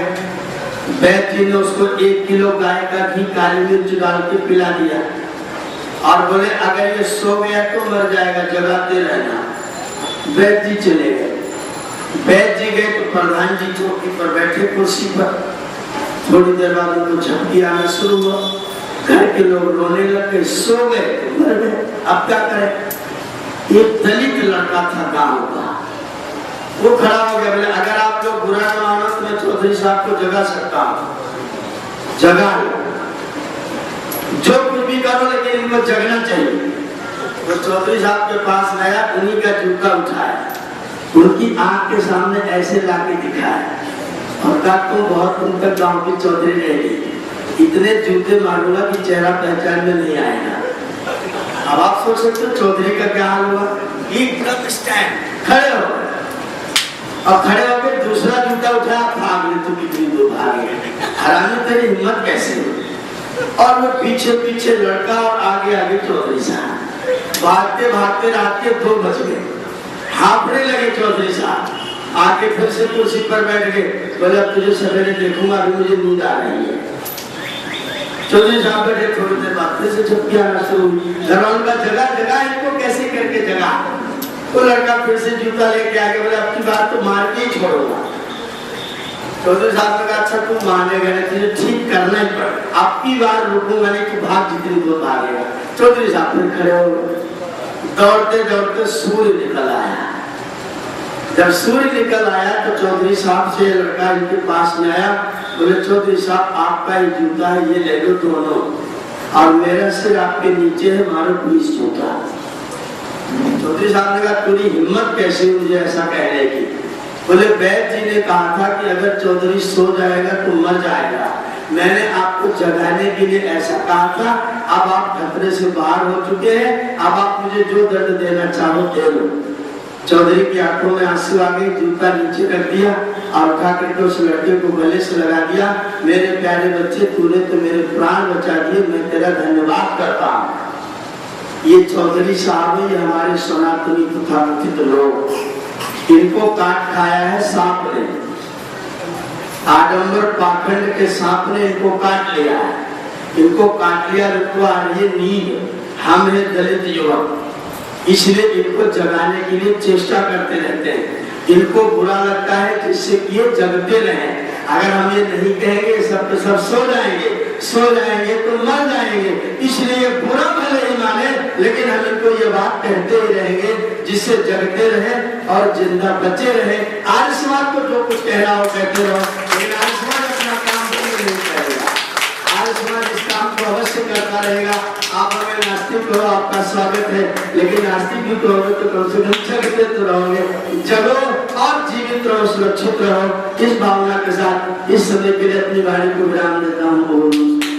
वैद्य जी ने उसको 1 किलो गाय का घी काली मिर्च डाल के पिला दिया और बोले अगर ये सो गया तो मर जाएगा, जगाते रहना। वैद्य जी चले गए। वैद्य जी गए तो प्रधान जी चौकी पर बैठे कुर्सी पर। थोड़ी देर बाद उनको झपकी आना शुरू हुआ, घर के लोग रोने लगे, सो गए तो मर गए, अब क्या करें। एक दलित लड़का था गांव का, वो खड़ा हो गया, बोले अगर आप लोग बुरा न मानो तो मैं चौधरी साहब को जगा सकता हूँ, जगा जो कुछ भी करो लेकिन इनको जगना चाहिए। वो चौधरी साहब के पास गया, उन्हीं का जूता उठाया, उनकी आंख के सामने ऐसे लाके दिखाया और कहा तुम बहुत दिन तक गांव की चौधरी रहेगी, इतने जूते मारूंगा कि चेहरा पहचान में नहीं आएगा। अब आप सोच सकते हो चौधरी का क्या हाल हुआ। एकदम स्टैंड खड़े हो गए और खड़े होकर दूसरा जूता उठाया, भाग ले तुम इतनी दूर भागे, हरामी तेरी हिम्मत कैसे हुई। और वो पीछे पीछे लड़का और आगे आगे चौधरी साहब, भागते भागते रात के 2 बज गए, हाफने लगे चौधरी साहब, आके फिर से कुर्सी पर बैठ गए, बोले अब तुझे सवेरे देखूंगा, अभी मुझे नींद आ रही है। चौधरी साहब बैठे, थोड़ी देर बाद फिर से झपकी आना शुरू हुई, घरवालों का जगह जगह इनको कैसे करके जगा। वो लड़का फिर से जूता लेके आगे, बोले अब की बात तो मार के ही छोड़ूंगा। चौधरी साहब ने कहा अच्छा तुम मानेगा नहीं, तुझे ठीक करना ही पड़ेगा, अब की बार रुकूंगा नहीं, तू भाग जितनी दूर भागेगा। चौधरी साहब फिर खड़े हो गए, दौड़ते दौड़ते सूर्य निकल आया। जब सूर्य निकल आया तो चौधरी साहब से लड़का इनके पास में आया, बोले चौधरी साहब आपका ही जूता है, ये ले लो दोनों, और मेरा सिर आपके नीचे है, मारो 20 जूता। चौधरी साहब ने कहा पूरी हिम्मत कैसे मुझे ऐसा कहने की? बोले वैद्य जी ने कहा था कि अगर चौधरी सो जाएगा तो मर जाएगा, मैंने आपको जगाने के लिए ऐसा कहा था। अब आप खतरे से बाहर हो चुके हैं, अब आप मुझे जो दर्द देना चाहो दे लो। चौधरी की आंखों में आंसू आ गए, जूता नीचे रख दिया और उठा करके उस लड़के को गले से लगा दिया। मेरे प्यारे बच्चे, तूने तो मेरे प्राण बचा दिए, मैं तेरा धन्यवाद करता हूँ। ये चौधरी साहब, ये हमारे सनातनी तथाकथित लोग, इनको काट खाया है सांप ने, आडंबर पाखंड के सांप ने इनको काट लिया है। इनको काट लिया, रुकवा ये नींद। हम है दलित युवक, इसलिए इनको जगाने के लिए चेष्टा करते रहते हैं। इनको बुरा लगता है जिससे कि ये जगते रहें। अगर हम ये नहीं कहेंगे सब के सब सो जाएंगे तो मर जाएंगे, इसलिए बुरा भले ही माने, लेकिन हम इनको ये बात कहते ही रहेंगे जिससे जगते रहे और जिंदा बचे रहे। आर्य समाज को जो कुछ कहना हो कहते रहो, लेकिन आर्य समाज अपना काम नहीं करेगा। आर्य समाज इस काम को अवश्य करता रहेगा। आप हमें नास्तिक हो, आपका स्वागत है, लेकिन नास्तिक भी तो होगे तो कम से कम जगते तो रहोगे। जगो और जीवित रहो, सुरक्षित रहो। इस भावना के साथ इस समय के लिए अपनी वाणी को विराम देता हूँ।